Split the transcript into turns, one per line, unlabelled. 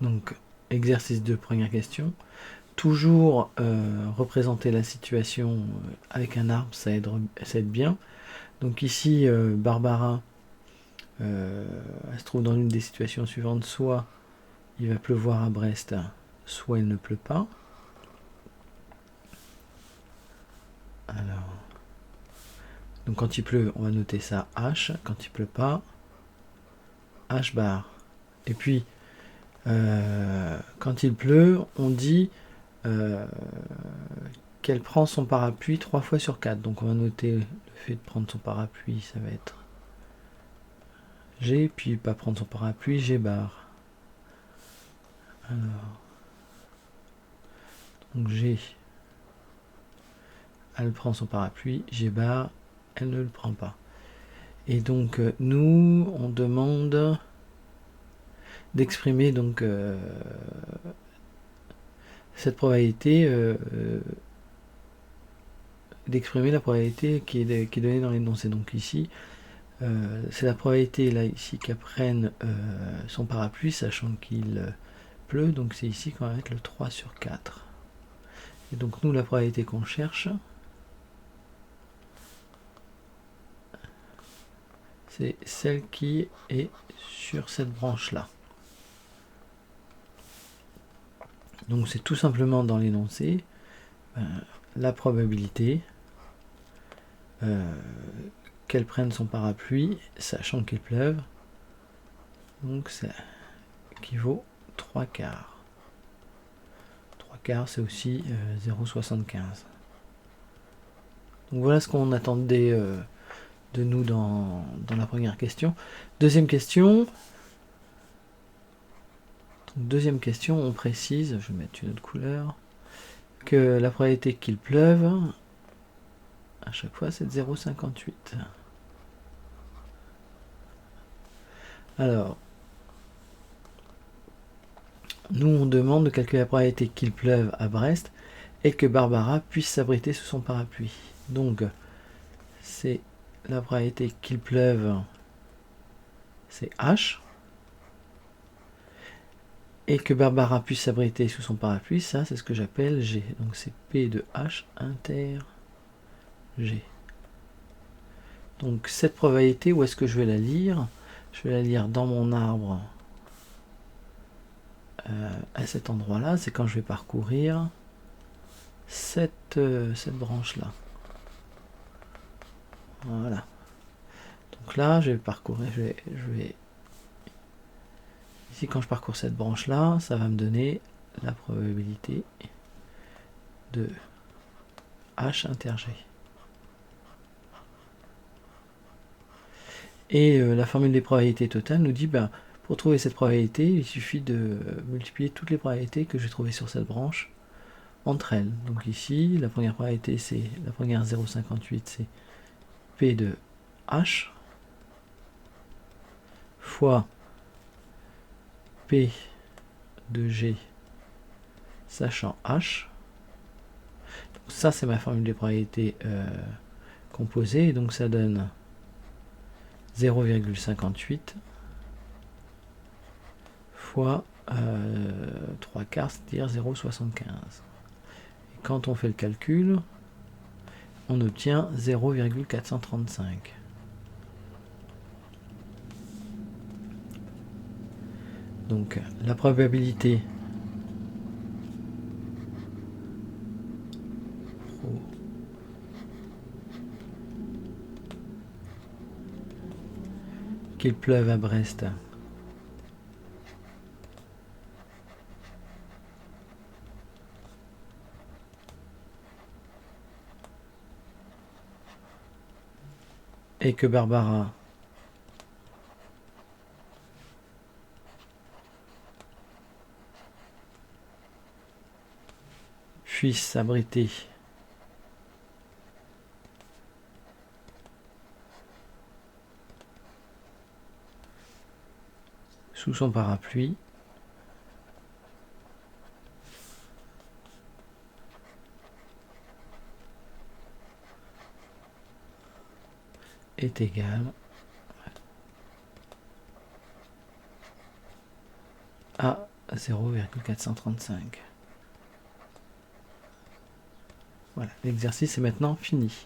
Donc, exercice 2, première question. Toujours représenter la situation avec un arbre, ça aide bien. Donc ici, Barbara, elle se trouve dans une des situations suivantes. Soit il va pleuvoir à Brest, soit il ne pleut pas. Alors, donc quand il pleut, on va noter ça H. Quand il pleut pas, H bar. Et puis, quand il pleut, on dit qu'elle prend son parapluie 3 fois sur 4. Donc on va noter le fait de prendre son parapluie, ça va être G, puis pas prendre son parapluie, G bar. Alors, donc G, elle prend son parapluie, G bar, elle ne le prend pas. Et donc nous, on demande d'exprimer donc cette probabilité, d'exprimer la probabilité qui est donnée dans l'énoncé. Donc ici, c'est la probabilité là ici qu'elle prenne son parapluie, sachant qu'il pleut. Donc c'est ici qu'on va mettre le 3 sur 4. Et donc nous, la probabilité qu'on cherche, c'est celle qui est sur cette branche-là. Donc c'est tout simplement dans l'énoncé la probabilité qu'elle prenne son parapluie, sachant qu'il pleuve. Donc ça équivaut 3 quarts. 3 quarts, c'est aussi 0,75. Donc voilà ce qu'on attendait de nous dans la première question. Deuxième question, on précise, je vais mettre une autre couleur, que la probabilité qu'il pleuve, à chaque fois, c'est de 0,58. Alors, nous, on demande de calculer la probabilité qu'il pleuve à Brest et que Barbara puisse s'abriter sous son parapluie. Donc, c'est la probabilité qu'il pleuve, c'est H. Et que Barbara puisse s'abriter sous son parapluie, ça, c'est ce que j'appelle G. Donc, c'est P de H inter G. Donc, cette probabilité, où est-ce que je vais la lire? Je vais la lire dans mon arbre à cet endroit-là. C'est quand je vais parcourir cette branche-là. Voilà. Donc là, je vais parcourir, ici, quand je parcours cette branche-là, ça va me donner la probabilité de H inter G. Et la formule des probabilités totales nous dit, pour trouver cette probabilité, il suffit de multiplier toutes les probabilités que j'ai trouvées sur cette branche entre elles. Donc ici, la première probabilité, c'est la première 0,58, c'est P de H fois P de G, sachant H. Donc ça, c'est ma formule des probabilités composée. Donc ça donne 0,58 fois 3 quarts, c'est-à-dire 0,75. Et quand on fait le calcul, on obtient 0,435. Donc la probabilité qu'il pleuve à Brest et que Barbara puisse s'abriter sous son parapluie est égal à 0,435. Voilà, l'exercice est maintenant fini.